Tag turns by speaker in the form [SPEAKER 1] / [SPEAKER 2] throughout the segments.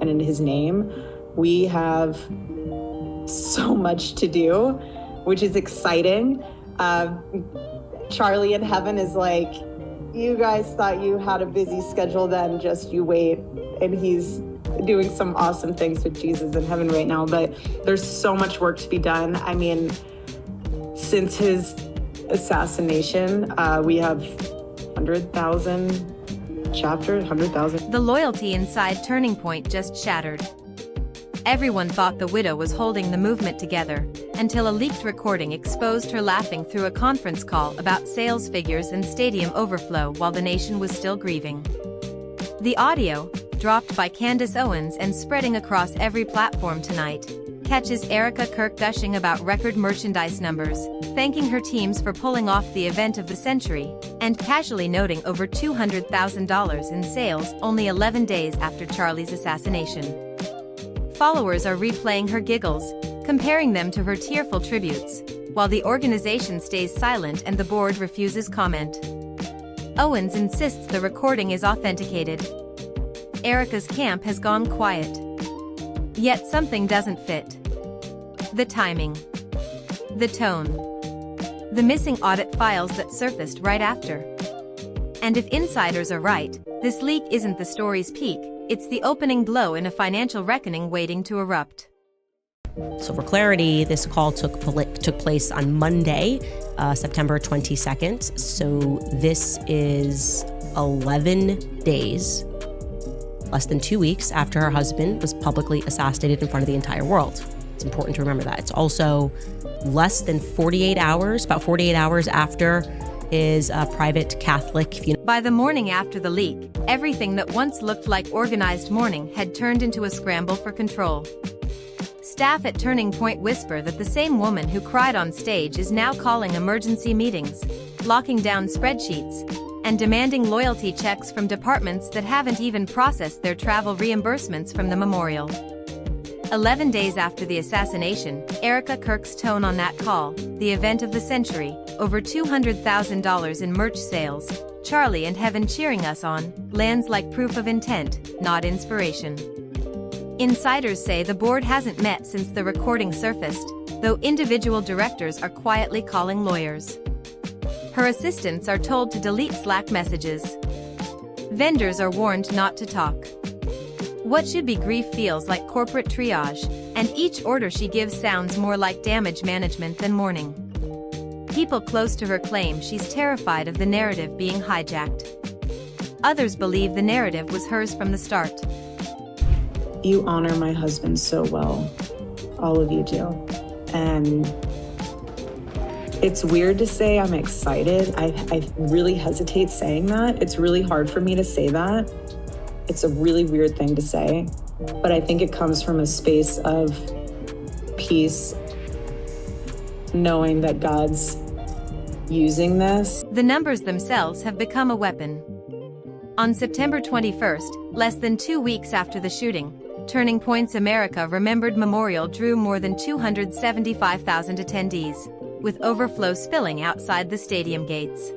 [SPEAKER 1] and in his name. We have so much to do, which is exciting. Charlie in heaven is like, you guys thought you had a busy schedule then, just you wait. And he's doing some awesome things with Jesus in heaven right now, but there's so much work to be done. I mean, since his assassination, we have 100,000 chapters, 100,000.
[SPEAKER 2] The loyalty inside Turning Point just shattered. Everyone thought the widow was holding the movement together, until a leaked recording exposed her laughing through a conference call about sales figures and stadium overflow while the nation was still grieving. The audio, dropped by Candace Owens and spreading across every platform tonight, catches Erika Kirk gushing about record merchandise numbers, thanking her teams for pulling off the event of the century, and casually noting over $200,000 in sales only 11 days after Charlie's assassination. Followers are replaying her giggles, comparing them to her tearful tributes, while the organization stays silent and the board refuses comment. Owens insists the recording is authenticated. Erika's camp has gone quiet. Yet something doesn't fit. The timing. The tone. The missing audit files that surfaced right after. And if insiders are right, this leak isn't the story's peak, it's the opening blow in a financial reckoning waiting to erupt.
[SPEAKER 3] So for clarity, this call took place on Monday, September 22nd. So this is 11 days, less than 2 weeks after her husband was publicly assassinated in front of the entire world. It's important to remember that. It's also less than 48 hours, about 48 hours after his private Catholic funeral.
[SPEAKER 2] By the morning after the leak, everything that once looked like organized mourning had turned into a scramble for control. Staff at Turning Point whisper that the same woman who cried on stage is now calling emergency meetings, locking down spreadsheets, and demanding loyalty checks from departments that haven't even processed their travel reimbursements from the memorial. 11 days after the assassination, Erika Kirk's tone on that call, the event of the century, over $200,000 in merch sales, Charlie and heaven cheering us on, lands like proof of intent, not inspiration. Insiders say the board hasn't met since the recording surfaced, though individual directors are quietly calling lawyers. Her assistants are told to delete Slack messages. Vendors are warned not to talk. What should be grief feels like corporate triage, and each order she gives sounds more like damage management than mourning. People close to her claim she's terrified of the narrative being hijacked. Others believe the narrative was hers from the start.
[SPEAKER 1] You honor my husband so well. All of you do. And it's weird to say I'm excited. I really hesitate saying that. It's really hard for me to say that. It's a really weird thing to say, but I think it comes from a space of peace, knowing that God's using this.
[SPEAKER 2] The numbers themselves have become a weapon. On September 21st, less than 2 weeks after the shooting, Turning Point's America Remembered Memorial drew more than 275,000 attendees, with overflow spilling outside the stadium gates.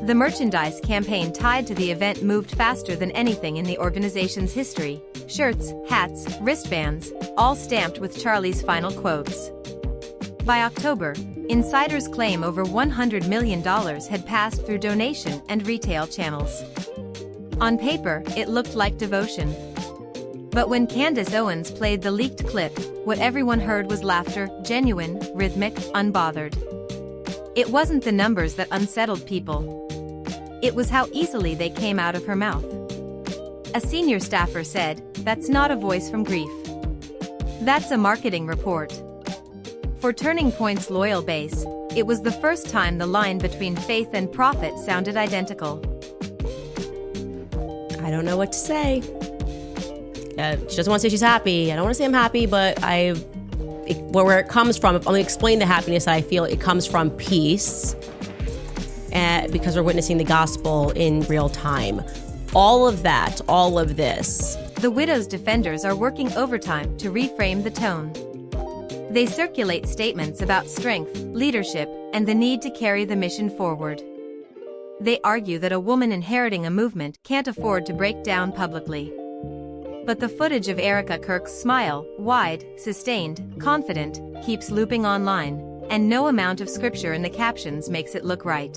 [SPEAKER 2] The merchandise campaign tied to the event moved faster than anything in the organization's history. Shirts, hats, wristbands, all stamped with Charlie's final quotes. By October, insiders claim over $100 million had passed through donation and retail channels. On paper, it looked like devotion. But when Candace Owens played the leaked clip, what everyone heard was laughter, genuine, rhythmic, unbothered. It wasn't the numbers that unsettled people. It was how easily they came out of her mouth. A senior staffer said, "That's not a voice from grief. That's a marketing report." For Turning Point's loyal base, it was the first time the line between faith and profit sounded identical.
[SPEAKER 3] I don't know what to say. She doesn't want to say she's happy. I don't want to say I'm happy, but where it comes from, I'm going to explain the happiness that I feel. It comes from peace, because we're witnessing the gospel in real time. All of that, all of this.
[SPEAKER 2] The widow's defenders are working overtime to reframe the tone. They circulate statements about strength, leadership, and the need to carry the mission forward. They argue that a woman inheriting a movement can't afford to break down publicly. But the footage of Erika Kirk's smile, wide, sustained, confident, keeps looping online, and no amount of scripture in the captions makes it look right.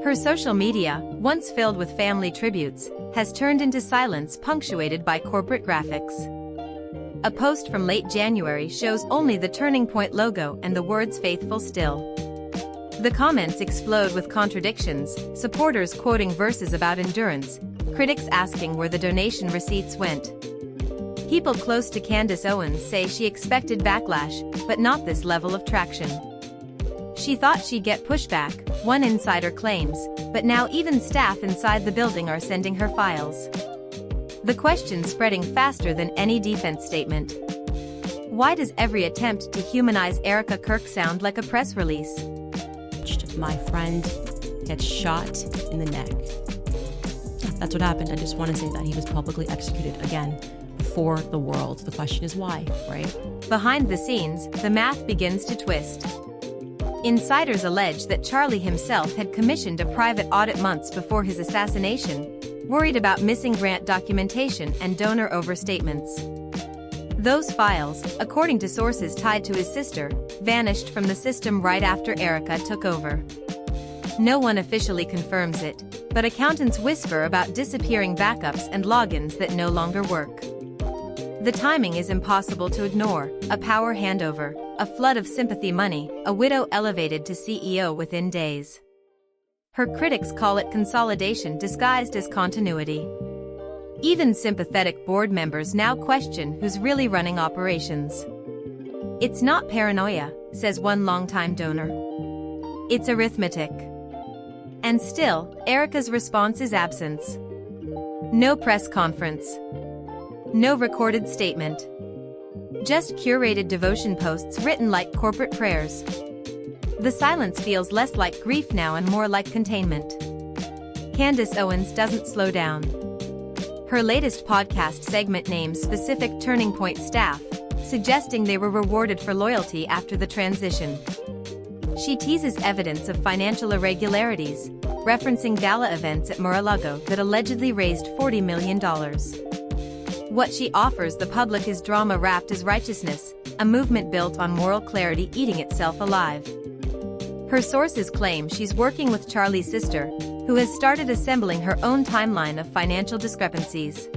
[SPEAKER 2] Her social media, once filled with family tributes, has turned into silence punctuated by corporate graphics. A post from late January shows only the Turning Point logo and the words "faithful still." The comments explode with contradictions, supporters quoting verses about endurance, critics asking where the donation receipts went. People close to Candace Owens say she expected backlash, but not this level of traction. She thought she'd get pushback, one insider claims, but now even staff inside the building are sending her files. The question spreading faster than any defense statement. Why does every attempt to humanize Erika Kirk sound like a press release?
[SPEAKER 3] My friend gets shot in the neck. That's what happened. I just want to say that he was publicly executed again before the world. The question is why, right?
[SPEAKER 2] Behind the scenes, the math begins to twist. Insiders allege that Charlie himself had commissioned a private audit months before his assassination, worried about missing grant documentation and donor overstatements. Those files, according to sources tied to his sister, vanished from the system right after Erika took over. No one officially confirms it, but accountants whisper about disappearing backups and logins that no longer work. The timing is impossible to ignore: a power handover, a flood of sympathy money, a widow elevated to CEO within days. Her critics call it consolidation disguised as continuity. Even sympathetic board members now question who's really running operations. It's not paranoia, says one longtime donor. It's arithmetic. And still, Erika's response is absence. No press conference. No recorded statement. Just curated devotion posts written like corporate prayers. The silence feels less like grief now and more like containment. Candace Owens doesn't slow down. Her latest podcast segment names specific Turning Point staff, suggesting they were rewarded for loyalty after the transition. She teases evidence of financial irregularities, referencing gala events at Mar-a-Lago that allegedly raised $40 million. What she offers the public is drama wrapped as righteousness, a movement built on moral clarity eating itself alive. Her sources claim she's working with Charlie's sister, who has started assembling her own timeline of financial discrepancies.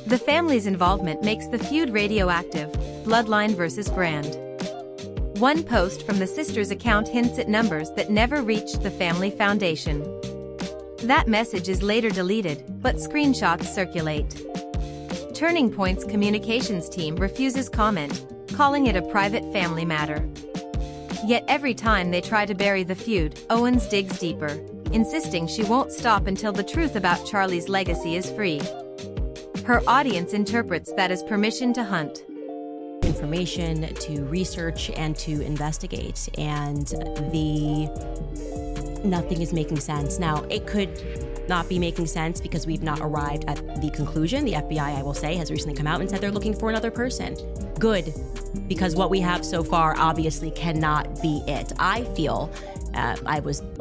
[SPEAKER 2] The family's involvement makes the feud radioactive, bloodline versus brand. One post from the sister's account hints at numbers that never reached the family foundation. That message is later deleted, but screenshots circulate. Turning Point's communications team refuses comment, calling it a private family matter. Yet every time they try to bury the feud, Owens digs deeper, insisting she won't stop until the truth about Charlie's legacy is free. Her audience interprets that as permission to hunt.
[SPEAKER 3] Information to research and to investigate, and nothing is making sense. Now, it could not be making sense because we've not arrived at the conclusion. The FBI, I will say, has recently come out and said they're looking for another person. Good, because what we have so far obviously cannot be it. I feel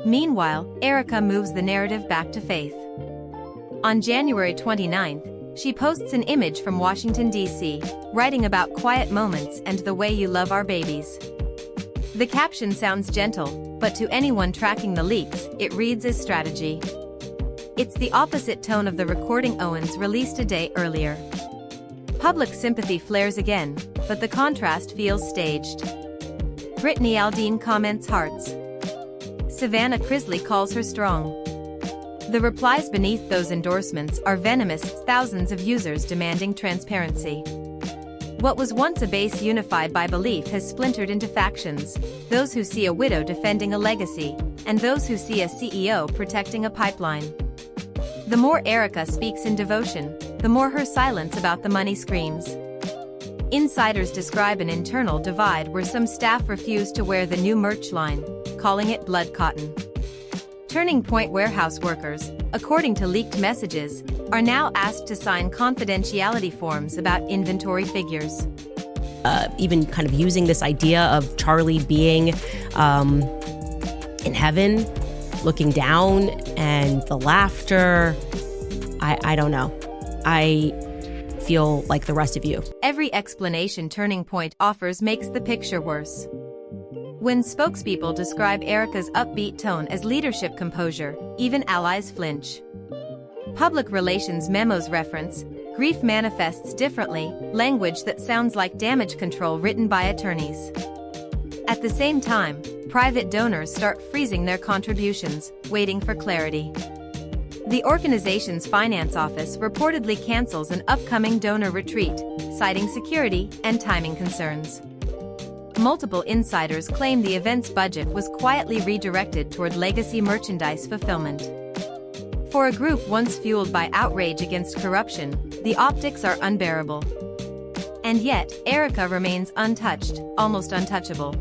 [SPEAKER 2] Meanwhile, Erika moves the narrative back to faith. On January 29th, she posts an image from Washington, D.C., writing about quiet moments and the way you love our babies. The caption sounds gentle, but to anyone tracking the leaks, it reads as strategy. It's the opposite tone of the recording Owens released a day earlier. Public sympathy flares again, but the contrast feels staged. Brittany Aldean comments hearts. Savannah Crisley calls her strong. The replies beneath those endorsements are venomous, thousands of users demanding transparency. What was once a base unified by belief has splintered into factions, those who see a widow defending a legacy, and those who see a CEO protecting a pipeline. The more Erika speaks in devotion, the more her silence about the money screams. Insiders describe an internal divide where some staff refuse to wear the new merch line, calling it blood cotton. Turning Point warehouse workers, according to leaked messages, are now asked to sign confidentiality forms about inventory figures.
[SPEAKER 3] Even kind of using this idea of Charlie being in heaven, looking down, and the laughter. I don't know. I feel like the rest of you.
[SPEAKER 2] Every explanation Turning Point offers makes the picture worse. When spokespeople describe Erika's upbeat tone as leadership composure, even allies flinch. Public relations memos reference, grief manifests differently, language that sounds like damage control written by attorneys. At the same time, private donors start freezing their contributions, waiting for clarity. The organization's finance office reportedly cancels an upcoming donor retreat, citing security and timing concerns. Multiple insiders claim the event's budget was quietly redirected toward legacy merchandise fulfillment. For a group once fueled by outrage against corruption, the optics are unbearable. And yet, Erika remains untouched, almost untouchable.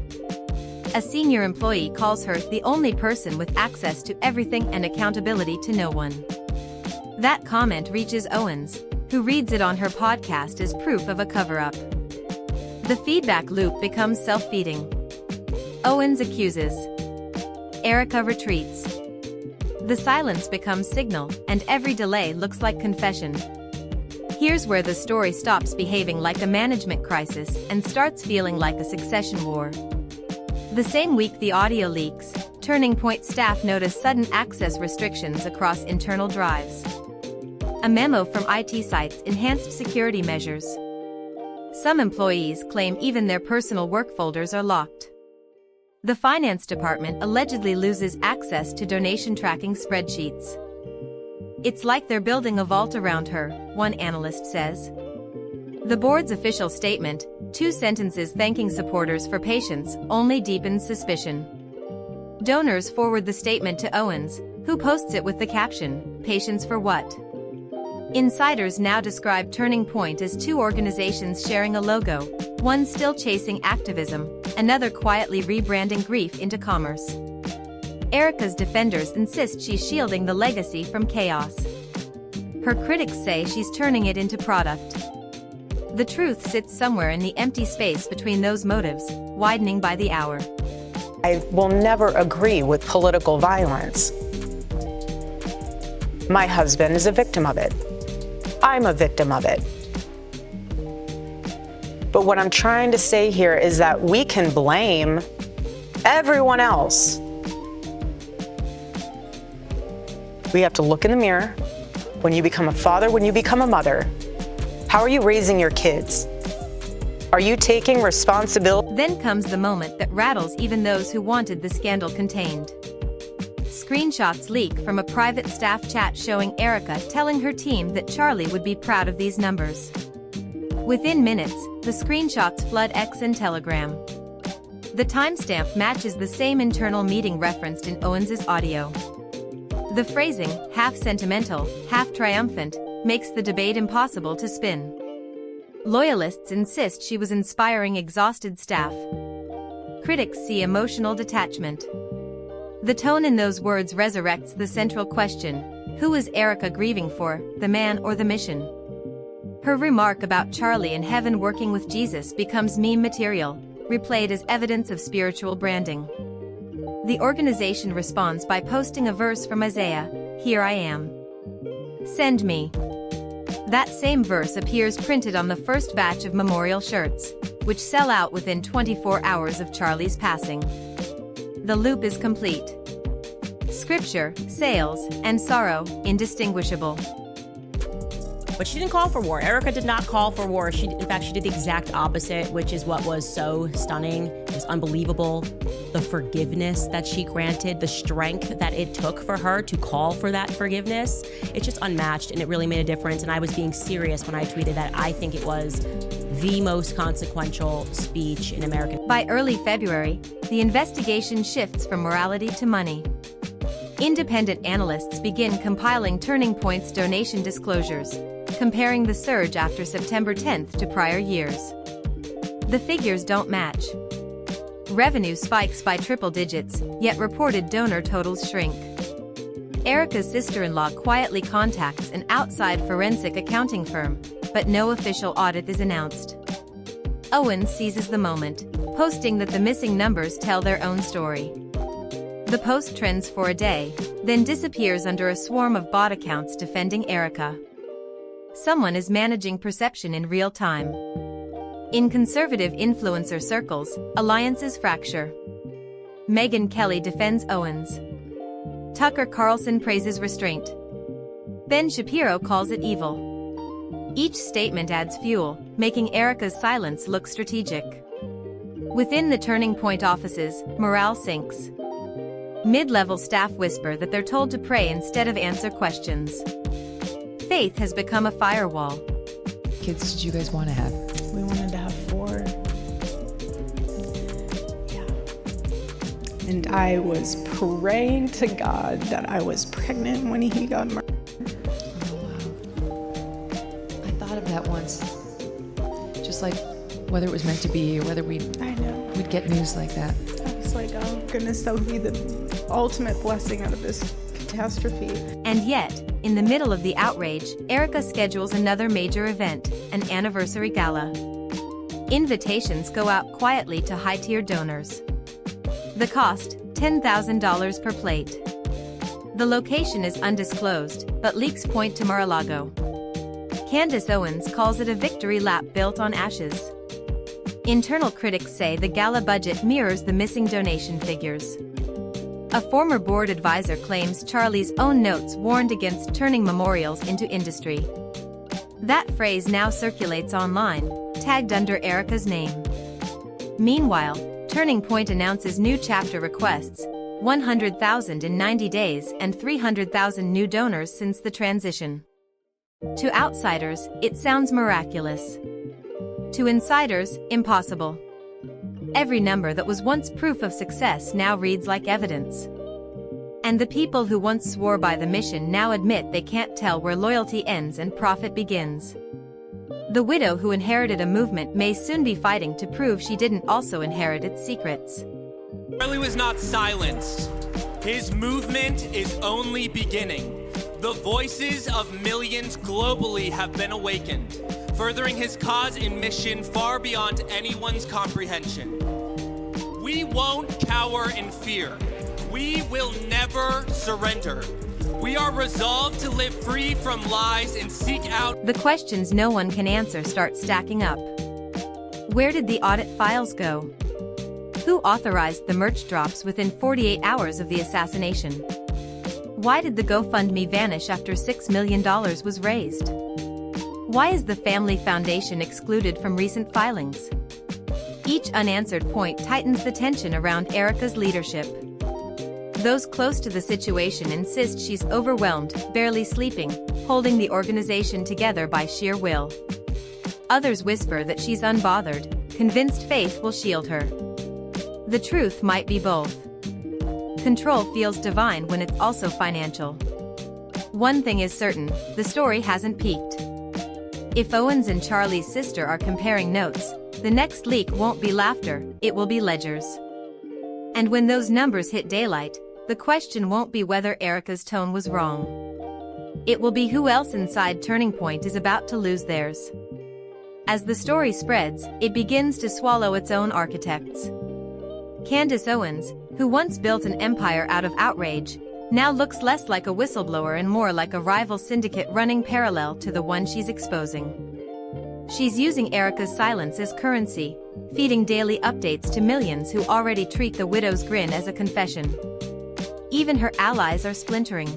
[SPEAKER 2] A senior employee calls her the only person with access to everything and accountability to no one. That comment reaches Owens, who reads it on her podcast as proof of a cover-up. The feedback loop becomes self-feeding. Owens accuses. Erika retreats. The silence becomes signal, and every delay looks like confession. Here's where the story stops behaving like a management crisis and starts feeling like a succession war. The same week the audio leaks, Turning Point staff notice sudden access restrictions across internal drives. A memo from IT cites enhanced security measures. Some employees claim even their personal work folders are locked. The finance department allegedly loses access to donation tracking spreadsheets. It's like they're building a vault around her, one analyst says. The board's official statement, 2 sentences thanking supporters for patience, only deepens suspicion. Donors forward the statement to Owens, who posts it with the caption, "Patience for what?" Insiders now describe Turning Point as 2 organizations sharing a logo, one still chasing activism, another quietly rebranding grief into commerce. Erika's defenders insist she's shielding the legacy from chaos. Her critics say she's turning it into product. The truth sits somewhere in the empty space between those motives, widening by the hour.
[SPEAKER 4] I will never agree with political violence. My husband is a victim of it. I'm a victim of it. But what I'm trying to say here is that we can blame everyone else. We have to look in the mirror. When you become a father, when you become a mother, how are you raising your kids? Are you taking responsibility?
[SPEAKER 2] Then comes the moment that rattles even those who wanted the scandal contained. Screenshots leak from a private staff chat showing Erika telling her team that Charlie would be proud of these numbers. Within minutes, the screenshots flood X and Telegram. The timestamp matches the same internal meeting referenced in Owens's audio. The phrasing, half sentimental, half triumphant, makes the debate impossible to spin. Loyalists insist she was inspiring exhausted staff. Critics see emotional detachment. The tone in those words resurrects the central question: who is Erika grieving for, the man or the mission? Her remark about Charlie in heaven working with Jesus becomes meme material, replayed as evidence of spiritual branding. The organization responds by posting a verse from Isaiah, "Here I am. Send me." That same verse appears printed on the first batch of memorial shirts, which sell out within 24 hours of Charlie's passing. The loop is complete. Scripture, sales, and sorrow, indistinguishable.
[SPEAKER 3] But she didn't call for war. Erika did not call for war. In fact, she did the exact opposite, which is what was so stunning. It was unbelievable. The forgiveness that she granted, the strength that it took for her to call for that forgiveness, it's just unmatched, and it really made a difference. And I was being serious when I tweeted that I think it was the most consequential speech in American.
[SPEAKER 2] By early February, the investigation shifts from morality to money. Independent analysts begin compiling Turning Point's donation disclosures, comparing the surge after September 10th to prior years. The figures don't match. Revenue spikes by triple digits, yet reported donor totals shrink. Erika's sister-in-law quietly contacts an outside forensic accounting firm, but no official audit is announced. Owens seizes the moment, posting that the missing numbers tell their own story. The post trends for a day, then disappears under a swarm of bot accounts defending Erika. someone is managing perception in real time. In conservative influencer circles, alliances fracture. Megyn Kelly defends Owens. Tucker Carlson praises restraint. Ben Shapiro calls it evil. Each statement adds fuel, making Erika's silence look strategic. Within the Turning Point offices, morale sinks. Mid-level staff whisper that they're told to pray instead of answer questions. Faith has become a firewall.
[SPEAKER 5] Kids did you guys want to have?
[SPEAKER 6] We wanted to have 4. Yeah. And I was praying to God that I was pregnant when he got murdered.
[SPEAKER 5] Oh, wow. I thought of that once. Just like whether it was meant to be or whether we'd get news like that.
[SPEAKER 6] I was like, oh goodness, that would be the ultimate blessing out of this catastrophe.
[SPEAKER 2] And yet, in the middle of the outrage, Erika schedules another major event, an anniversary gala. Invitations go out quietly to high-tier donors. The cost, $10,000 per plate. The location is undisclosed, but leaks point to Mar-a-Lago. Candace Owens calls it a victory lap built on ashes. Internal critics say the gala budget mirrors the missing donation figures. A former board advisor claims Charlie's own notes warned against turning memorials into industry. That phrase now circulates online, tagged under Erika's name. Meanwhile, Turning Point announces new chapter requests, 100,000 in 90 days and 300,000 new donors since the transition. To outsiders, it sounds miraculous. To insiders, impossible. Every number that was once proof of success now reads like evidence. And the people who once swore by the mission now admit they can't tell where loyalty ends and profit begins. The widow who inherited a movement may soon be fighting to prove she didn't also inherit its secrets.
[SPEAKER 7] Charlie was not silenced. His movement is only beginning. The voices of millions globally have been awakened, furthering his cause and mission far beyond anyone's comprehension. We won't cower in fear. We will never surrender. We are resolved to live free from lies and seek out.
[SPEAKER 2] The questions no one can answer start stacking up. Where did the audit files go? Who authorized the merch drops within 48 hours of the assassination? Why did the GoFundMe vanish after $6 million was raised? Why is the Family Foundation excluded from recent filings? Each unanswered point tightens the tension around Erika's leadership. Those close to the situation insist she's overwhelmed, barely sleeping, holding the organization together by sheer will. Others whisper that she's unbothered, convinced faith will shield her. The truth might be both. Control feels divine when it's also financial. One thing is certain, the story hasn't peaked. If Owens and Charlie's sister are comparing notes, the next leak won't be laughter, it will be ledgers. And when those numbers hit daylight, the question won't be whether Erika's tone was wrong. It will be who else inside Turning Point is about to lose theirs. As the story spreads, it begins to swallow its own architects. Candace Owens, who once built an empire out of outrage, now looks less like a whistleblower and more like a rival syndicate running parallel to the one she's exposing. She's using Erika's silence as currency, feeding daily updates to millions who already treat the widow's grin as a confession. Even her allies are splintering.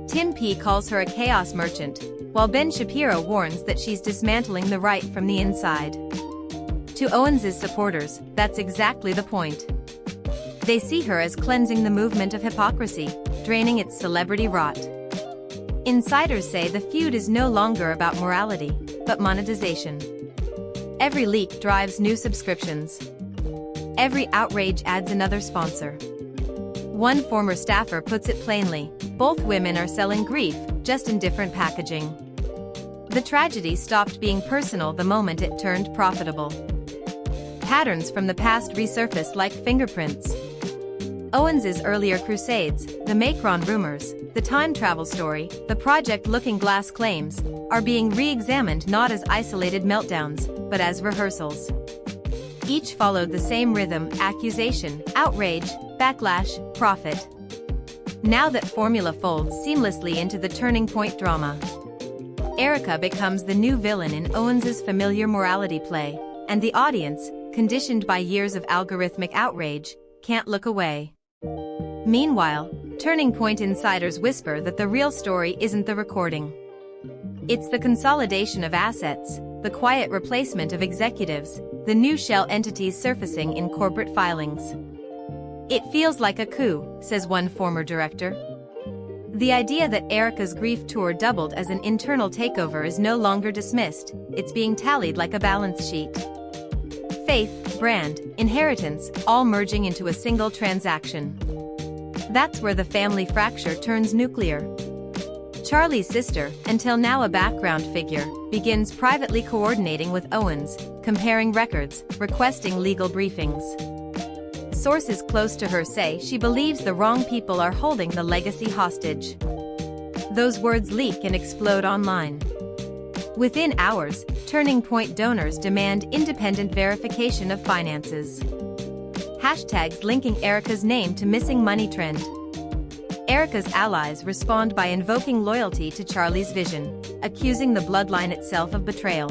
[SPEAKER 2] Tim P. calls her a chaos merchant, while Ben Shapiro warns that she's dismantling the right from the inside. To Owens' supporters, that's exactly the point. They see her as cleansing the movement of hypocrisy, draining its celebrity rot. Insiders say the feud is no longer about morality, but monetization. Every leak drives new subscriptions. Every outrage adds another sponsor. One former staffer puts it plainly, both women are selling grief, just in different packaging. The tragedy stopped being personal the moment it turned profitable. Patterns from the past resurface like fingerprints. Owens' earlier crusades, the Macron rumors, the time travel story, the Project Looking Glass claims, are being re-examined not as isolated meltdowns, but as rehearsals. Each followed the same rhythm: accusation, outrage, backlash, profit. Now that formula folds seamlessly into the Turning Point drama. Erika becomes the new villain in Owens's familiar morality play, and the audience, conditioned by years of algorithmic outrage, can't look away. Meanwhile, Turning Point insiders whisper that the real story isn't the recording. It's the consolidation of assets, the quiet replacement of executives, the new shell entities surfacing in corporate filings. It feels like a coup, says one former director. The idea that Erika's grief tour doubled as an internal takeover is no longer dismissed, it's being tallied like a balance sheet. Faith, brand, inheritance, all merging into a single transaction. That's where the family fracture turns nuclear. Charlie's sister, until now a background figure, begins privately coordinating with Owens, comparing records, requesting legal briefings. Sources close to her say she believes the wrong people are holding the legacy hostage. Those words leak and explode online. Within hours, Turning Point donors demand independent verification of finances. Hashtags linking Erika's name to missing money trend. Erika's allies respond by invoking loyalty to Charlie's vision, accusing the bloodline itself of betrayal.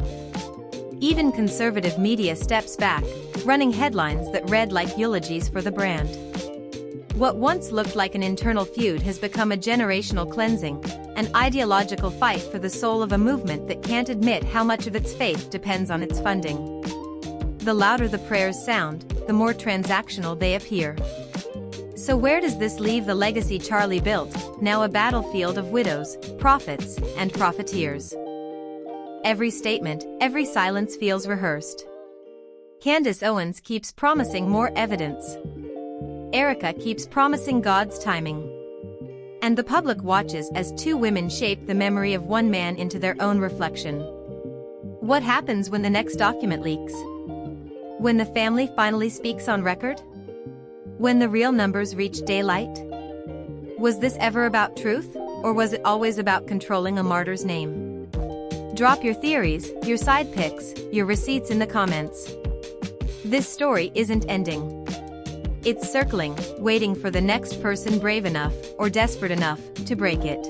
[SPEAKER 2] Even conservative media steps back, running headlines that read like eulogies for the brand. What once looked like an internal feud has become a generational cleansing, an ideological fight for the soul of a movement that can't admit how much of its faith depends on its funding. The louder the prayers sound, the more transactional they appear. So where does this leave the legacy Charlie built, now a battlefield of widows, prophets, and profiteers? Every statement, every silence feels rehearsed. Candace Owens keeps promising more evidence. Erika keeps promising God's timing. And the public watches as two women shape the memory of one man into their own reflection. What happens when the next document leaks? When the family finally speaks on record? When the real numbers reach daylight? Was this ever about truth, or was it always about controlling a martyr's name? Drop your theories, your side picks, your receipts in the comments. This story isn't ending. It's circling, waiting for the next person brave enough or desperate enough to break it.